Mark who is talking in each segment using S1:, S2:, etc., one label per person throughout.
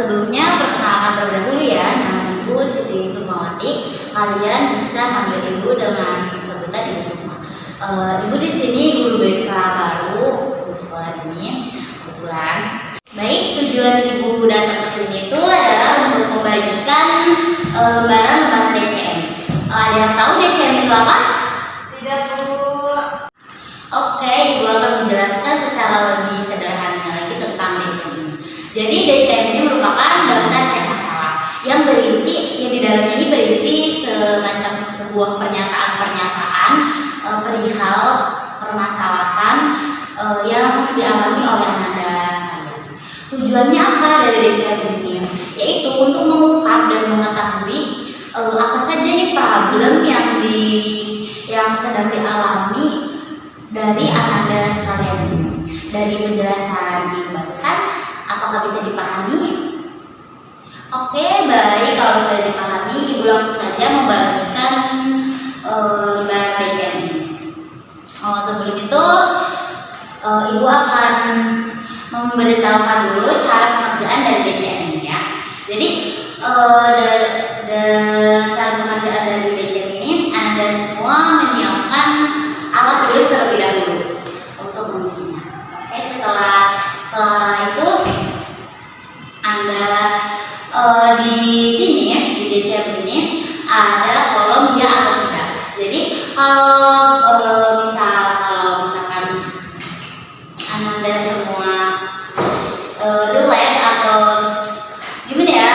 S1: Sebelumnya perkenalkan terlebih dahulu ya, nama Ibu Siti Sukmawati. Kalian bisa panggil Ibu dengan sebutan Ibu Sukma. Ibu di sini guru BK baru untuk sekolah ini kebetulan. Baik, tujuan Ibu datang ke sini itu adalah untuk membagikan lembaran DCM. Ada yang tahu DCM itu apa?
S2: Tidak, Bu.
S1: Oke, Ibu akan menjelaskan secara lebih sederhana lagi tentang DCM ini. Jadi DCM ini merupakan daftar cek masalah yang di dalamnya ini berisi semacam sebuah pernyataan-pernyataan perihal permasalahan yang dialami oleh Anda sekalian. Tujuannya apa dari DCM ini? Yaitu untuk mengungkap dan mengetahui apa saja nih problem yang sedang dialami dari Anda sekalian ini. Dari penjelasan Ibu barusan, apakah bisa dipahami? Oke, baik, kalau bisa dipahami, Ibu langsung saja membagikan lembaran DCM ini. Sebelum itu, Ibu akan memberitahukan dulu cara pengerjaan dari DCM ini ya. Jadi, cara pengerjaan dari DCM ini, Anda semua menyiapkan alat tulis terlebih dahulu untuk mengisinya. Oke, setelah itu Anda di sini di DCM ini ada kolom ya atau tidak. Jadi kalau misalkan Anda semua relate atau gimana ya,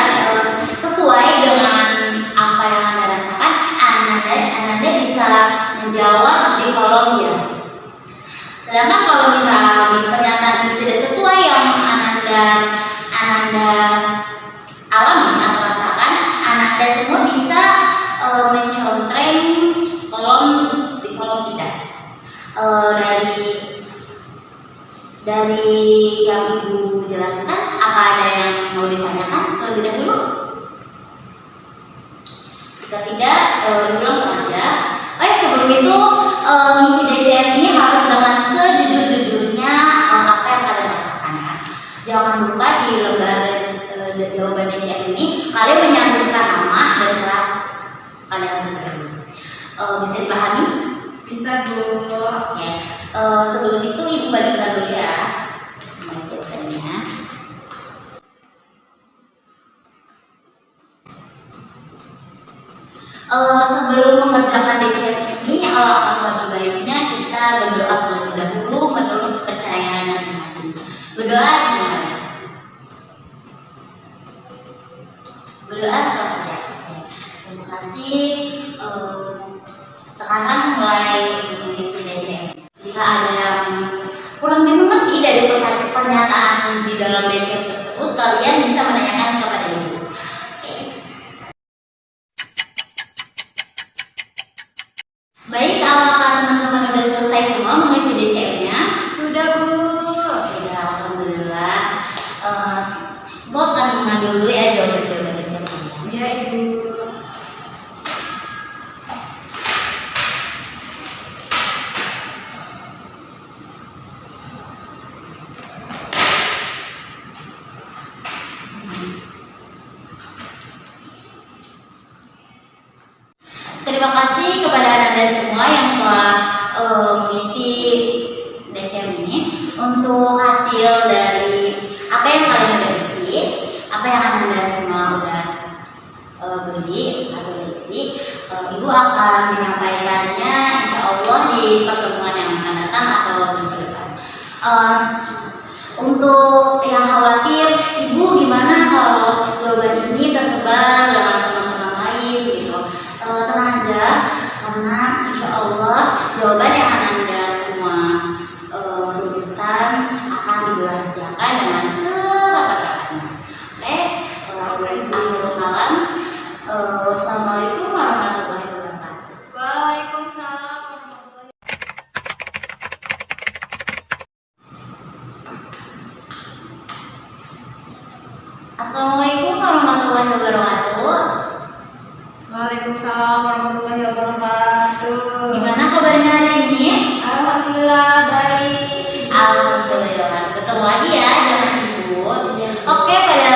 S1: sesuai dengan apa yang Anda rasakan, Anda bisa menjawab di kolom ya. Sedangkan kalau misalnya di pernyataan ini tidak sesuai yang Anda alami atau rasakan, Anda semua bisa mencontreng di kolom tidak. Dari yang Ibu jelaskan, apa ada yang mau ditanyakan terlebih dahulu? Jika tidak, Ibu langsung aja. Sebelum itu, misi DCM ini harus dengan sejujur-jujurnya apa yang kalian rasakan ya. Jangan lupa di lembaran jawaban DCM ini kalian menyambungkan nama dan kelas kalian berdua. Bisa dipahami?
S2: Bisa, Bu.
S1: Oke. Sebelum itu Ibu bagikan dulu ya dosennya. Sebelum mengerjakan DCM ini, alangkah lebih baiknya kita berdoa terlebih dahulu menurut kepercayaan masing-masing. Berdoa gimana? Berdoa selesai. Terima kasih. Sekarang mulai mengisi DCM. Jika ada yang kurang dimengerti dari pernyataan di dalam DCM tersebut, kalian bisa menanyakan kepada Ibu. Baik, apakah teman-teman sudah selesai semua mengisi DCM-nya?
S2: Sudah, Bu.
S1: Sudah, alhamdulillah. Ibu akan mengambil dulu ya jawaban DCM-nya.
S2: Iya, Ibu.
S1: Terima kasih kepada Anda semua yang telah mengisi DCM ini. Untuk hasil dari apa yang kalian udah isi, apa yang Anda semua udah beli atau isi, Ibu akan menyampaikannya insya Allah di pertemuan yang akan datang atau minggu depan. Untuk yang khawatir, Ibu gimana kalau jawaban ini tersebar dengan teman-teman lain gitu? Tenang aja, karena insya Allah jawaban yang Anda semua tuliskan akan Ibu rahasiakan dengan serapat-rapatnya. Oke, akhirul kalam. Wassalamualaikum warahmatullahi wabarakatuh.
S2: Waalaikumsalam warahmatullahi
S1: wabarakatuh. Assalamualaikum warahmatullahi wabarakatuh.
S2: Waalaikumsalam warahmatullahi wabarakatuh.
S1: Gimana kabarnya hari ini?
S2: Alhamdulillah baik.
S1: Alhamdulillah. Ketemu lagi ya dengan Ibu. Oke, pada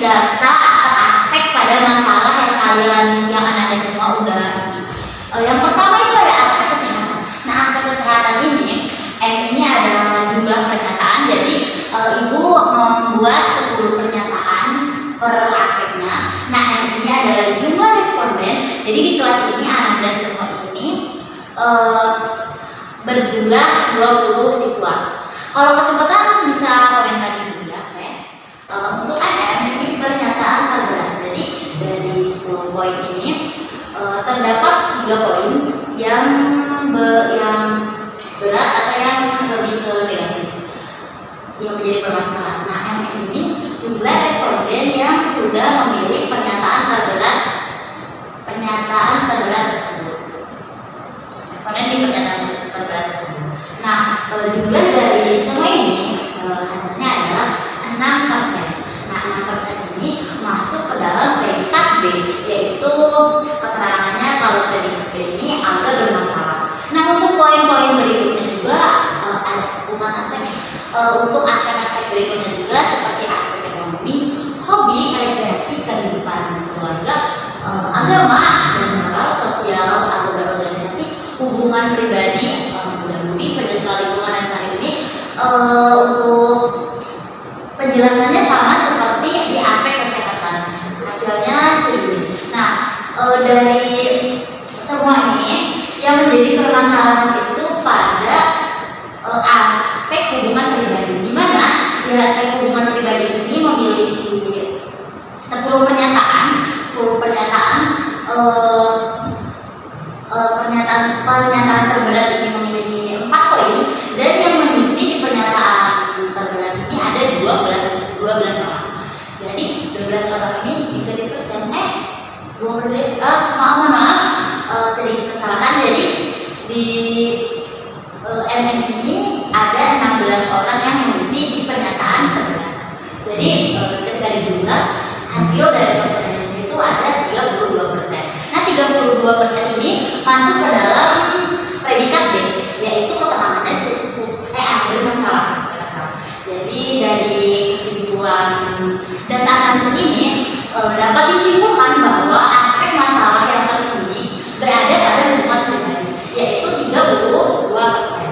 S1: data per aspek pada masalah yang Anda semua udah isi. Yang pertama itu ada aspek kesehatan. Nah, aspek kesehatan ini ini adalah jumlah pernyataan. Jadi Ibu membuat 10 pernyataan per aspeknya. Nah, ini adalah jumlah responden. Jadi di kelas ini Anda semua ini berjumlah 20 siswa. Kalau kecepatan bisa komentar Ibu ya. Untuk AM ini pernyataan terberat. Jadi dari 10 poin ini terdapat 3 poin yang berat atau yang lebih ke negatif yang menjadi permasalahan. Nah, MM ini jumlah responden yang sudah memilih pernyataan terberat tersebut. Responden di pernyataan terberat tersebut. Nah, jumlah dari semua ini hasilnya adalah 6%. Nah, 6% ini masuk ke dalam predikat B, yaitu keterangannya kalau predikat B ini agak bermasalah. Nah, untuk poin-poin berikutnya juga untuk aspek-aspek berikutnya juga seperti aspek ekonomi, hobi, rekreasi, kehidupan keluarga, agama dan moral, sosial atau organisasi, hubungan pribadi, mudah-mudi, penyesuaian lingkungan dan karir ini untuk penjelasannya sama seperti di aspek kesehatan. Hasilnya segini. Nah, dari semua ini yang menjadi permasalahan itu pada aspek hubungan pribadi, di mana di aspek hubungan pribadi ini memiliki 10 pernyataan terberat ini memiliki 4 poin, dan yang mengisi di pernyataan terberat ini ada 12 orang. Jadi 12 orang ini 30%. Maaf, sedikit kesalahan. Jadi di MM ini ada 16 orang yang mengisi di pernyataan terberat. Jadi ketika dijumlah hasil dari persentasenya itu ada 32%. Nah, 32% ini masuk ke dalam predikat B, yaitu keterangannya agak bermasalah. Jadi dari kesimpulan dan analisis ini dapat disimpulkan bahwa aspek masalah yang tertinggi berada pada hubungan pribadi, yaitu 32%.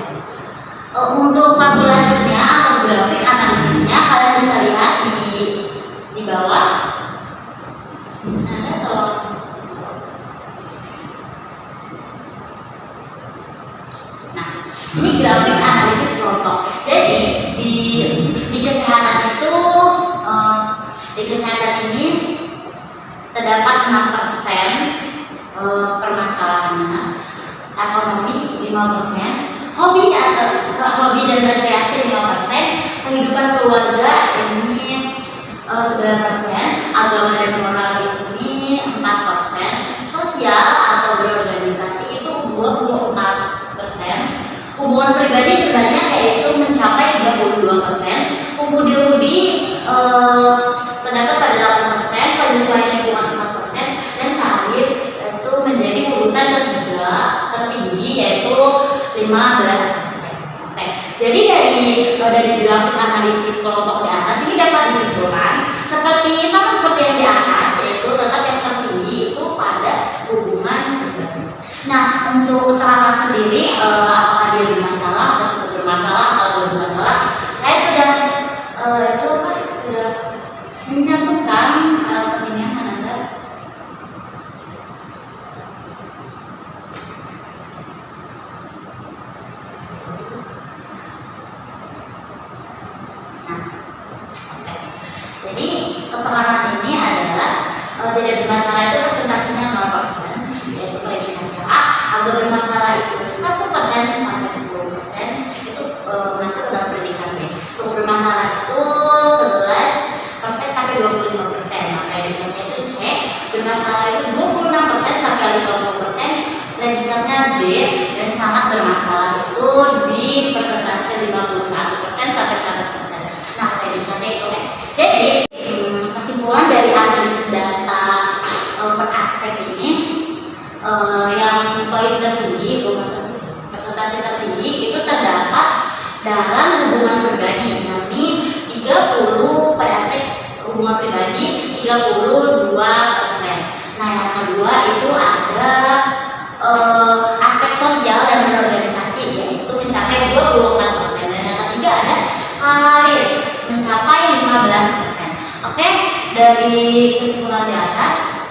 S1: Untuk tabulasinya atau grafik analisisnya kalian bisa lihat di bawah. Nah, ini grafik analisis kelompok. Jadi di kesehatan itu di kesehatan ini terdapat 6% permasalahannya, ekonomi 5%, hobi dan rekreasi 5%, kehidupan keluarga ini 9%, agama dan moral ini 4%, sosial atau berorganisasi itu 24%, hubungan pribadi terbanyak yaitu mencapai 32%, pemudi-mudi terdapat pada 8%, penyesuaian lingkungan 4%, dan karir itu menjadi urutan ketiga tertinggi yaitu 15%. Oke, jadi dari grafik analisis kelompok di atas ini dapat disimpulkan sama seperti yang di atas, yaitu tetap yang tertinggi itu pada hubungan pribadi. Nah, untuk keterangan sendiri apakah dia bermasalah atau cukup bermasalah atau bermasalah, saya sudah menyatukan kesinian Anda. Jadi keterangan ini adalah tidak bermasalah itu persentasenya 0%, yaitu predikatnya A. Agak bermasalah itu 1% sampai 10%, itu masuk dalam predikat B. Cukup bermasalah itu 11% sampai 25%. Nah, predikatnya itu C. Bermasalah itu 26% sampai 50%, predikatnya B. Dan sangat bermasalah itu di persentase 51% sampai 100%. Nah, predikatnya itu E. Jadi kesimpulan dari analisis data per aspek ini, yang poin tertinggi, persentase tertinggi itu terdapat dalam hubungan pribadi, yakni 30 pada aspek hubungan pribadi pribadi 32%. Nah, yang kedua itu ada aspek sosial dan berorganisasi, yaitu mencapai 24%. Dan yang ketiga ada karir, mencapai 15%. Oke, dari kesimpulan di atas,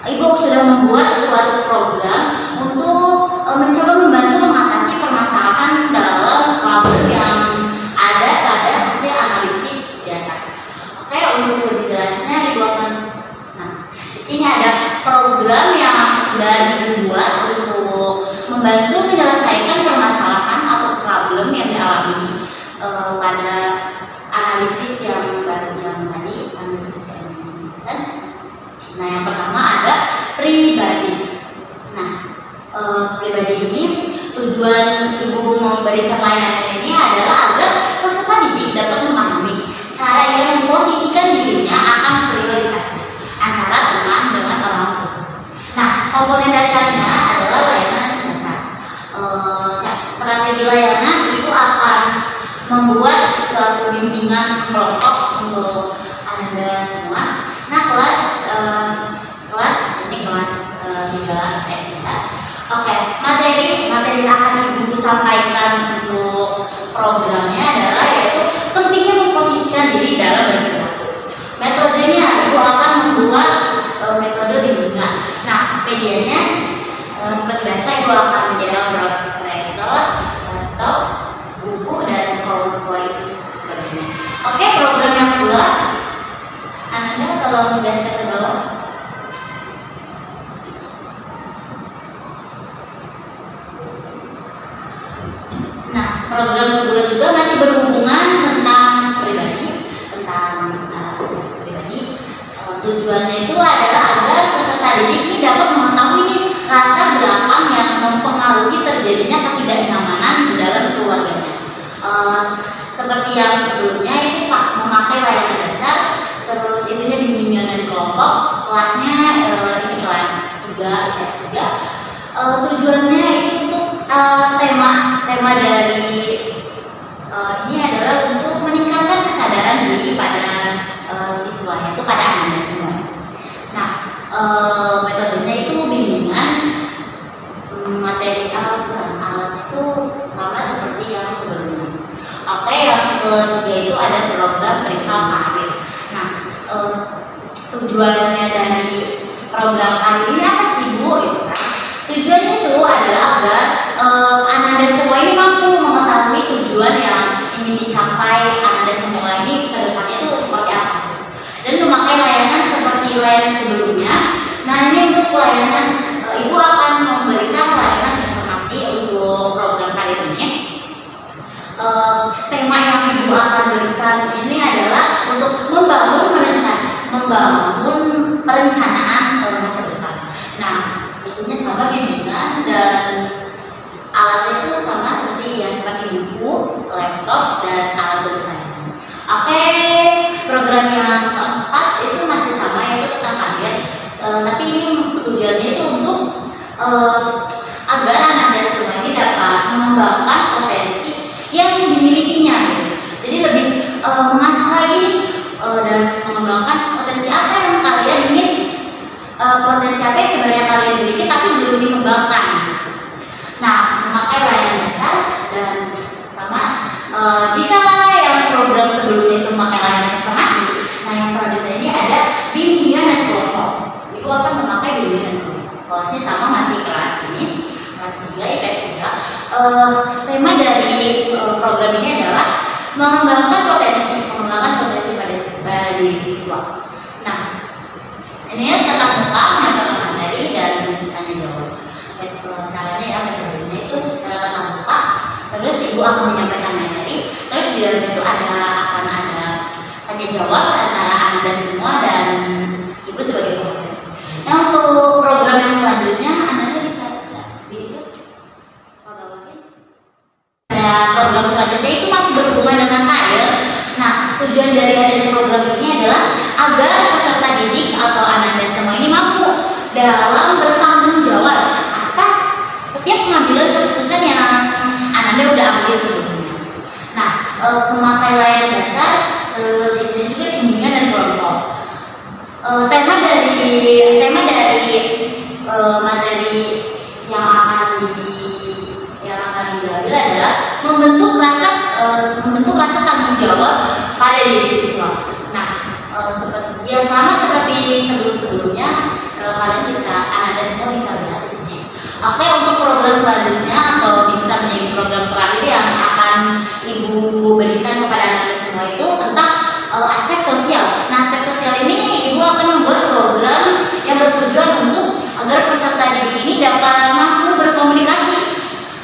S1: Ibu sudah membuat suatu program untuk mencoba membantu mengatasi permasalahan dalam problem yang ada pada hasil analisis di atas. Oke, untuk lebih jelasnya Ibu akan, di sini ada program yang sudah Ibu buat untuk membantu menyelesaikan permasalahan atau problem yang dialami pada analisis yang baru yang tadi analisis yang pesan. Nah, yang pertama ada pribadi. Nah, pribadi ini tujuan Ibu memberikan layanan ini adalah agar peserta didik dapat memahami cara ia memposisikan dirinya akan prioritasnya antara teman dengan orang tua. Nah, komponen dasarnya adalah layanan dasar. Strategi layanan itu akan membuat suatu bimbingan kelompok untuk Anda semua. Nah, kelas 3 S3. Oke, materi yang akan Ibu sampaikan untuk programnya adalah yaitu pentingnya memposisikan diri dalam berperilaku. Metodenya Ibu akan membuat metode bimbingan. Nah, medianya seperti biasa Ibu akan menyediakan proyektor, laptop, buku dan PowerPoint sebagainya. Oke, program yang kedua, Anda tolong geser ke bawah. Nah, program kedua juga masih berhubungan tentang pribadi, tujuannya itu adalah agar peserta didik ini dapat mengetahui latar belakang yang mempengaruhi terjadinya ketidaknyamanan di dalam keluarganya. Seperti yang sebelumnya itu memakai layanan dasar, terus itunya bimbingan dan kelompok, kelasnya di kelas 3 S3. Tujuannya itu untuk tema dari ini adalah untuk meningkatkan kesadaran diri pada siswa, yaitu pada Anda semua. Nah, metodenya itu bimbingan, materi alat itu sama seperti yang sebelumnya. Oke, yang ketiga itu ada program perihal karir. Nah, tujuannya dari program karir ini apa sih, Bu? Itu kan tujuannya itu adalah agar Anda semua ini mampu mengetahui tujuan yang ingin dicapai Anda semua ini ke depannya itu seperti apa, dan memakai layanan seperti layanan sebelumnya. Nah, ini untuk layanan Ibu akan memberikan layanan informasi untuk program karir ini. Tema yang Ibu akan berikan ini adalah untuk membangun perencanaan masa depan. Nah, itunya sama bimbingan dan alatnya itu sama seperti buku, laptop dan alat tulis lainnya. Oke, program yang keempat itu masih sama, yaitu tentang karir. Tapi ini tujuannya itu untuk agar anak-anak semua ini dapat mengembangkan potensi yang dimilikinya. Jadi lebih mengasah lagi dan mengembangkan potensi apa yang kalian ingin, potensi apa yang sebenarnya kalian miliki tapi belum dikembangkan. Nah, memakai layanan dasar dan sama jika yang program sebelumnya itu memakai layanan informasi, nah yang selanjutnya ini ada bimbingan dan kelompok. Itu akan memakai bimbingan dan kelompok. Kelasnya sama, masih kelas ini, kelas 3 IPS 3. Tema dari program ini adalah mengembangkan potensi pada diri siswa. Nah, ini tetap muka, mengajarkan materi dan tanya jawab. Caranya ya, metodenya itu secara tatap muka, terus Ibu akan menyampaikan materi, terus di dalam itu akan ada tanya jawab antara Anda semua dan Ibu sebagai pembicara. Nah, untuk program yang selanjutnya Anda bisa ada program selanjutnya itu masih berhubungan dengan karir. Nah, tujuan dari adanya program ini adalah agar peserta didik atau anak-anak semua ini mampu dalam bertanggung jawab atas setiap pengambilan keputusan yang anak-anak udah ambil sebelumnya. Nah, memakai layanan dasar, terus diri siswa. Nah, seperti ya sama seperti sebelum-sebelumnya, kalian bisa, Anda semua bisa lihat di sini. Oke, untuk program selanjutnya atau bisa menjadi program terakhir yang akan Ibu berikan kepada Anda semua itu tentang aspek sosial. Nah, aspek sosial ini Ibu akan membuat program yang bertujuan untuk agar peserta didik ini dapat mampu berkomunikasi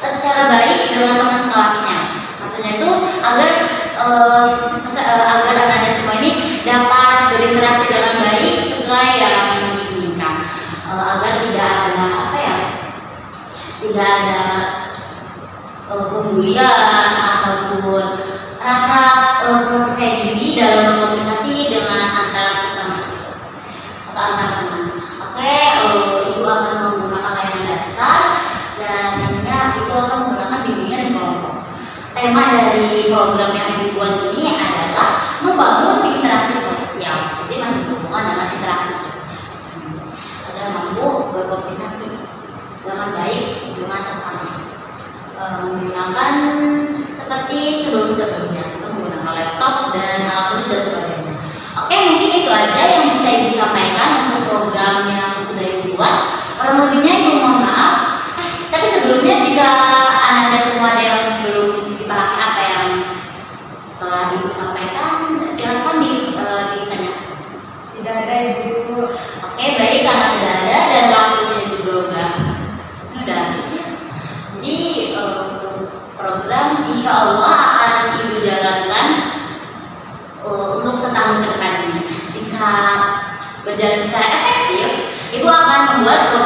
S1: secara baik dengan teman sekelasnya. Maksudnya itu agar agar anak-anak semua ini dapat berinteraksi dengan baik sesuai yang diinginkan, agar tidak ada tidak ada pembulian ataupun rasa kurang percaya diri dalam berkomunikasi dengan antar sesama atau antar teman. Oke, Ibu akan menggunakan layanan dasar dan Ibu akan menggunakan bimbingan kelompok. Tema dari program yang Ibu buat ini adalah membangun interaksi sosial. Jadi masih berhubungan dengan interaksi agar mampu berkomunikasi dengan baik dengan sesama, menggunakan seperti sebelum-sebelumnya, kita menggunakan laptop dan alat tulis dan sebagainya. Oke, mungkin itu aja yang bisa Ibu sampaikan untuk program yang sudah Ibu buat. Kurang lebihnya Ibu mohon maaf. Tapi sebelumnya jika Anda semua ada yang belum dipahami apa yang telah Ibu sampaikan, silakan ditanya.
S2: Tidak ada Ibu.
S1: Oke, baik, karena tidak ada dan waktunya juga udah habis ya. Jadi untuk program insya Allah akan Ibu jalankan untuk setahun ke depan ini. Jika berjalan secara efektif, Ibu akan membuat program